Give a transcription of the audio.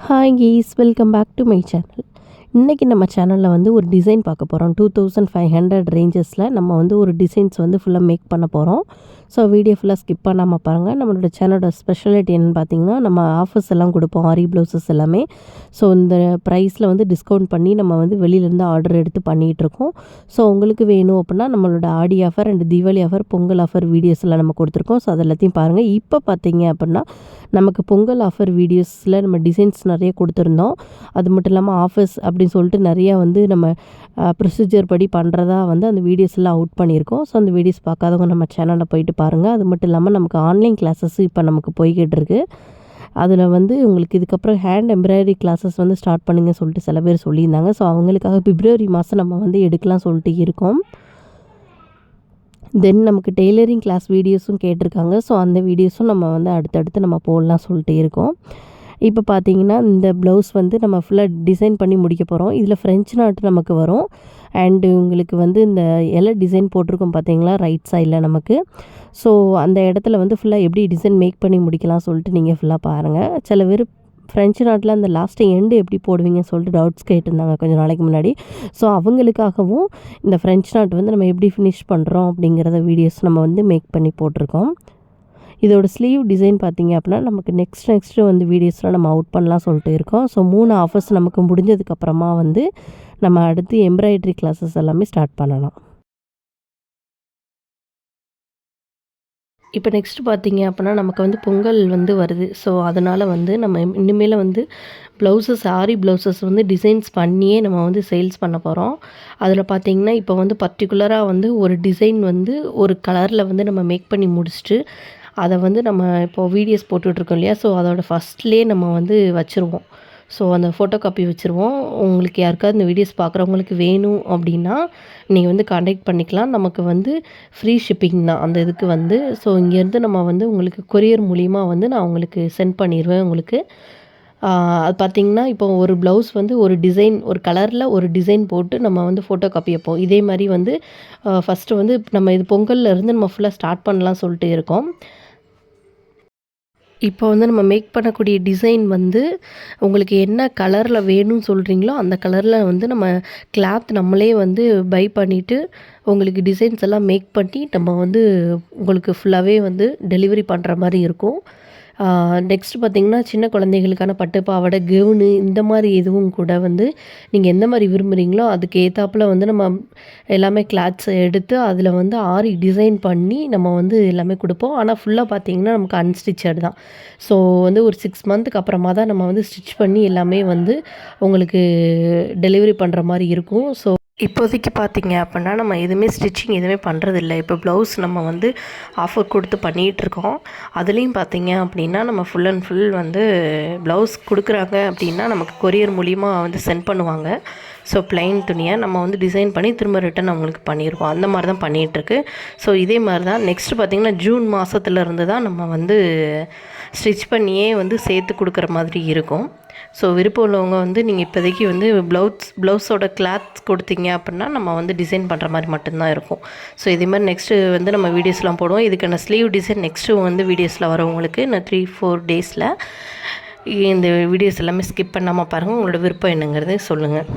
Hi guys, welcome back to my channel. இன்றைக்கி நம்ம சேனலில் வந்து ஒரு டிசைன் பார்க்க போகிறோம். 2500 ரேஞ்சஸில் நம்ம வந்து ஒரு டிசைன்ஸ் வந்து ஃபுல்லாக மேக் பண்ண போகிறோம். ஸோ வீடியோ ஃபுல்லாக ஸ்கிப் பண்ணாமல் பாருங்கள். நம்மளோட சேனலோட ஸ்பெஷாலிட்டி என்னென்னு பார்த்தீங்கன்னா, நம்ம ஆஃபர்ஸ் எல்லாம் கொடுப்போம், ஆரி ப்ளவுசஸ் எல்லாமே. ஸோ இந்த ப்ரைஸில் வந்து டிஸ்கவுண்ட் பண்ணி நம்ம வந்து வெளியிலேருந்து ஆர்டர் எடுத்து பண்ணிகிட்ருக்கோம். ஸோ உங்களுக்கு வேணும் அப்படின்னா நம்மளோட ஆடி offer and Deepavali offer, Pongal offer videos எல்லாம் நம்ம கொடுத்துருக்கோம். ஸோ அது எல்லாத்தையும் பாருங்கள். இப்போ பார்த்தீங்க அப்படின்னா நமக்கு பொங்கல் ஆஃபர் வீடியோஸில் நம்ம டிசைன்ஸ் நிறைய கொடுத்துருந்தோம். அது மட்டும் இல்லாமல் ஆஃபர்ஸ் அப்படின்னு சொல்லிட்டு நிறையா வந்து நம்ம ப்ரொசீஜர் படி பண்ணுறதா வந்து அந்த வீடியோஸ் எல்லாம் அவுட் பண்ணியிருக்கோம். ஸோ அந்த வீடியோஸ் பார்க்காதவங்க நம்ம சேனலில் போயிட்டு பாருங்கள். அது மட்டும் இல்லாமல் நமக்கு ஆன்லைன் கிளாஸஸ் இப்போ நமக்கு போய்கிட்டு இருக்குது. அதில் வந்து உங்களுக்கு இதுக்கப்புறம் ஹேண்ட் எம்ப்ராய்டரி கிளாஸஸ் வந்து ஸ்டார்ட் பண்ணுங்க சொல்லிட்டு சில பேர் சொல்லியிருந்தாங்க. ஸோ அவங்களுக்காக பிப்ரவரி மாதம் நம்ம வந்து எடுக்கலாம் சொல்லிட்டு இருக்கோம். தென் நமக்கு டெய்லரிங் கிளாஸ் வீடியோஸும் கேட்டிருக்காங்க. ஸோ அந்த வீடியோஸும் நம்ம வந்து அடுத்தடுத்து நம்ம போடலாம் சொல்லிட்டு இருக்கோம். இப்போ பார்த்தீங்கன்னா இந்த ப்ளவுஸ் வந்து நம்ம ஃபுல்லாக டிசைன் பண்ணி முடிக்க போகிறோம். இதில் ஃப்ரெஞ்ச் நாட் நமக்கு வரும். அண்டு உங்களுக்கு வந்து இந்த இலை டிசைன் போட்டிருக்கோம் பார்த்தீங்களா ரைட் சைடில் நமக்கு. ஸோ அந்த இடத்துல வந்து ஃபுல்லாக எப்படி டிசைன் மேக் பண்ணி முடிக்கலாம் சொல்லிட்டு நீங்கள் ஃபுல்லாக பாருங்கள். சில பேர் ஃப்ரெஞ்சு நாட்டில் அந்த லாஸ்ட்டு எண்டு எப்படி போடுவீங்கன்னு சொல்லிட்டு டவுட்ஸ் கேட்டிருந்தாங்க கொஞ்சம் நாளைக்கு முன்னாடி. ஸோ அவங்களுக்காகவும் இந்த ஃப்ரெஞ்ச் நாட் வந்து நம்ம எப்படி ஃபினிஷ் பண்ணுறோம் அப்படிங்கிறத வீடியோஸ் நம்ம வந்து மேக் பண்ணி போட்டிருக்கோம். இதோட ஸ்லீவ் டிசைன் பார்த்தீங்க அப்படின்னா நமக்கு நெக்ஸ்ட்டு வந்து வீடியோஸ்லாம் நம்ம அவுட் பண்ணலாம் சொல்லிட்டு இருக்கோம். ஸோ 3 ஆஃபர்ஸ் நமக்கு முடிஞ்சதுக்கப்புறமா வந்து நம்ம அடுத்து எம்ப்ராய்டரி கிளாஸஸ் எல்லாமே ஸ்டார்ட் பண்ணலாம். இப்போ நெக்ஸ்ட் பார்த்தீங்க அப்படின்னா நமக்கு வந்து பொங்கல் வந்து வருது. ஸோ அதனால் வந்து நம்ம இனிமேல் வந்து ப்ளவுசஸ், ஆரி ப்ளவுசஸ் வந்து டிசைன்ஸ் பண்ணியே நம்ம வந்து சேல்ஸ் பண்ண போகிறோம். அதில் பார்த்தீங்கன்னா இப்போ வந்து பர்டிகுலராக வந்து ஒரு டிசைன் வந்து ஒரு கலரில் வந்து நம்ம மேக் பண்ணி முடிச்சுட்டு அதை வந்து நம்ம இப்போது வீடியோஸ் போட்டுட்ருக்கோம் இல்லையா. ஸோ அதோட ஃபஸ்ட்லேயே நம்ம வந்து வச்சுருவோம். ஸோ அந்த ஃபோட்டோ காப்பி வச்சுருவோம். உங்களுக்கு யாருக்காவது இந்த வீடியோஸ் பார்க்குறவங்களுக்கு வேணும் அப்படின்னா நீங்கள் வந்து கான்டாக்ட் பண்ணிக்கலாம். நமக்கு வந்து ஃப்ரீ ஷிப்பிங் தான் அந்த இதுக்கு வந்து. ஸோ இங்கேருந்து நம்ம வந்து உங்களுக்கு கொரியர் மூலிமா வந்து நான் உங்களுக்கு சென்ட் பண்ணிடுவேன் உங்களுக்கு. அது பார்த்திங்கன்னா இப்போ ஒரு ப்ளவுஸ் வந்து ஒரு டிசைன், ஒரு கலரில் ஒரு டிசைன் போட்டு நம்ம வந்து ஃபோட்டோ காப்பி வைப்போம். இதே மாதிரி வந்து ஃபஸ்ட்டு வந்து நம்ம இது பொங்கல்ல இருந்து நம்ம ஃபுல்லாக ஸ்டார்ட் பண்ணலாம் சொல்லிட்டு இருக்கோம். இப்போ வந்து நம்ம மேக் பண்ணக்கூடிய டிசைன் வந்து உங்களுக்கு என்ன கலரில் வேணும்னு சொல்கிறீங்களோ அந்த கலரில் வந்து நம்ம கிளாத் நம்மளே வந்து பை பண்ணிவிட்டு உங்களுக்கு டிசைன்ஸ் எல்லாம் மேக் பண்ணி நம்ம வந்து உங்களுக்கு ஃபுல்லாகவே வந்து டெலிவரி பண்ணுற மாதிரி இருக்கும். நெக்ஸ்ட் பார்த்திங்கன்னா சின்ன குழந்தைகளுக்கான பட்டு பாவாடை, கவுனு இந்த மாதிரி எதுவும் கூட வந்து நீங்கள் எந்த மாதிரி விரும்புகிறீங்களோ அதுக்கு ஏற்றாப்புல வந்து நம்ம எல்லாமே கிளாத்ஸை எடுத்து அதில் வந்து ஆரி டிசைன் பண்ணி நம்ம வந்து எல்லாமே கொடுப்போம். ஆனால் ஃபுல்லாக பார்த்திங்கன்னா நமக்கு அன்ஸ்டிச்சட் தான். ஸோ வந்து ஒரு 6 மந்த்துக்கு அப்புறமா தான் நம்ம வந்து ஸ்டிச் பண்ணி எல்லாமே வந்து உங்களுக்கு டெலிவரி பண்ணுற மாதிரி இருக்கும். ஸோ இப்போதைக்கு பார்த்தீங்க அப்படின்னா நம்ம எதுவுமே ஸ்டிச்சிங் எதுவுமே பண்ணுறதில்ல. இப்போ ப்ளவுஸ் நம்ம வந்து ஆஃபர் கொடுத்து பண்ணிகிட்ருக்கோம். அதுலேயும் பார்த்தீங்க அப்படின்னா நம்ம ஃபுல் அண்ட் ஃபுல் வந்து ப்ளவுஸ் கொடுக்குறாங்க அப்படின்னா நமக்கு கொரியர் மூலிமா வந்து சென்ட் பண்ணுவாங்க. ஸோ ப்ளைன் துணியை நம்ம வந்து டிசைன் பண்ணி திரும்ப ரிட்டன் அவங்களுக்கு பண்ணிடுவோம். அந்த மாதிரி தான் பண்ணிகிட்ருக்கு. ஸோ இதே மாதிரி தான் நெக்ஸ்ட்டு பார்த்திங்கன்னா ஜூன் மாதத்துலேருந்து தான் நம்ம வந்து ஸ்டிச் பண்ணியே வந்து சேர்த்து கொடுக்குற மாதிரி இருக்கும். ஸோ விருப்பம் உள்ளவங்க வந்து நீங்கள் இப்போதைக்கு வந்து ப்ளவுஸோட கிளாத் கொடுத்தீங்க அப்படின்னா நம்ம வந்து டிசைன் பண்ணுற மாதிரி மட்டும்தான் இருக்கும். ஸோ இதே மாதிரி நெக்ஸ்ட்டு வந்து நம்ம வீடியோஸ்லாம் போடுவோம். இதுக்கான ஸ்லீவ் டிசைன் நெக்ஸ்ட்டு வந்து வீடியோஸில் வரவங்களுக்கு இன்னும் 3-4 டேஸில். இந்த வீடியோஸ் எல்லாமே ஸ்கிப் பண்ணாமல் பாருங்கள். உங்களோட விருப்பம் என்னங்கிறது சொல்லுங்கள்.